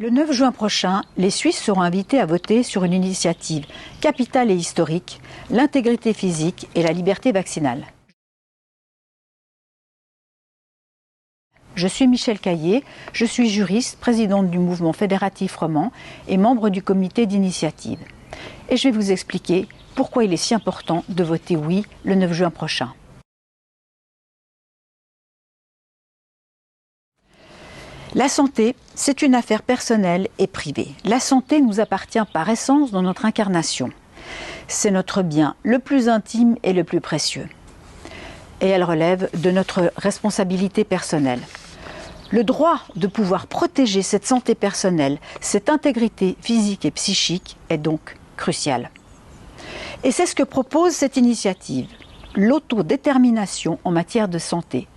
Le 9 juin prochain, les Suisses seront invités à voter sur une initiative capitale et historique, l'intégrité physique et la liberté vaccinale. Je suis Michèle Caillé, je suis juriste, présidente du mouvement fédératif roman et membre du comité d'initiative. Et je vais vous expliquer pourquoi il est si important de voter oui le 9 juin prochain. La santé, c'est une affaire personnelle et privée. La santé nous appartient par essence dans notre incarnation. C'est notre bien le plus intime et le plus précieux. Et elle relève de notre responsabilité personnelle. Le droit de pouvoir protéger cette santé personnelle, cette intégrité physique et psychique est donc crucial. Et c'est ce que propose cette initiative, l'autodétermination en matière de santé,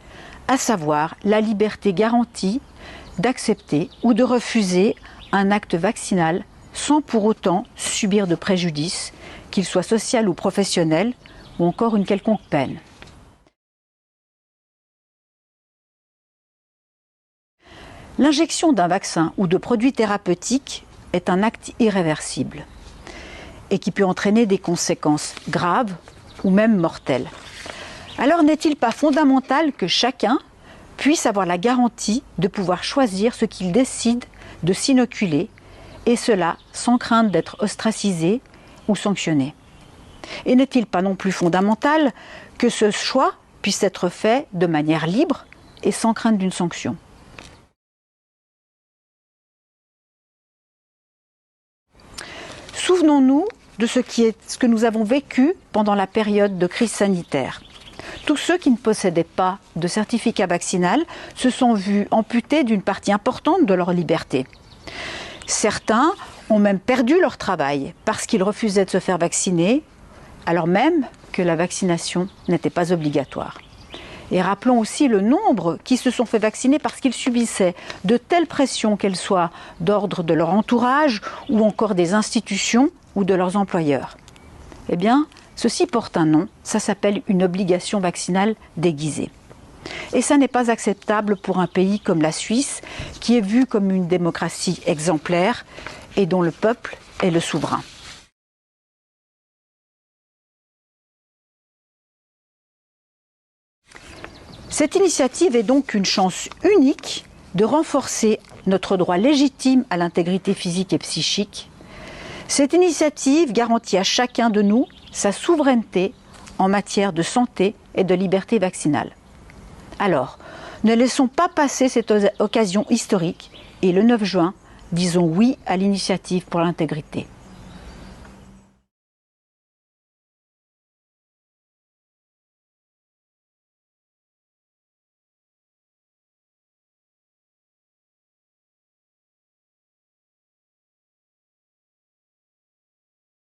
à savoir la liberté garantie d'accepter ou de refuser un acte vaccinal sans pour autant subir de préjudice, qu'il soit social ou professionnel, ou encore une quelconque peine. L'injection d'un vaccin ou de produits thérapeutiques est un acte irréversible et qui peut entraîner des conséquences graves ou même mortelles. Alors n'est-il pas fondamental que chacun puisse avoir la garantie de pouvoir choisir ce qu'il décide de s'inoculer, et cela sans crainte d'être ostracisé ou sanctionné. Et n'est-il pas non plus fondamental que ce choix puisse être fait de manière libre et sans crainte d'une sanction? Souvenons-nous de ce que nous avons vécu pendant la période de crise sanitaire. Tous ceux qui ne possédaient pas de certificat vaccinal se sont vus amputés d'une partie importante de leur liberté. Certains ont même perdu leur travail parce qu'ils refusaient de se faire vacciner, alors même que la vaccination n'était pas obligatoire. Et rappelons aussi le nombre qui se sont fait vacciner parce qu'ils subissaient de telles pressions, qu'elles soient d'ordre de leur entourage ou encore des institutions ou de leurs employeurs. Eh bien, ceci porte un nom, ça s'appelle une obligation vaccinale déguisée. Et ça n'est pas acceptable pour un pays comme la Suisse, qui est vu comme une démocratie exemplaire et dont le peuple est le souverain. Cette initiative est donc une chance unique de renforcer notre droit légitime à l'intégrité physique et psychique. Cette initiative garantit à chacun de nous sa souveraineté en matière de santé et de liberté vaccinale. Alors, ne laissons pas passer cette occasion historique et le 9 juin, disons oui à l'initiative pour l'intégrité.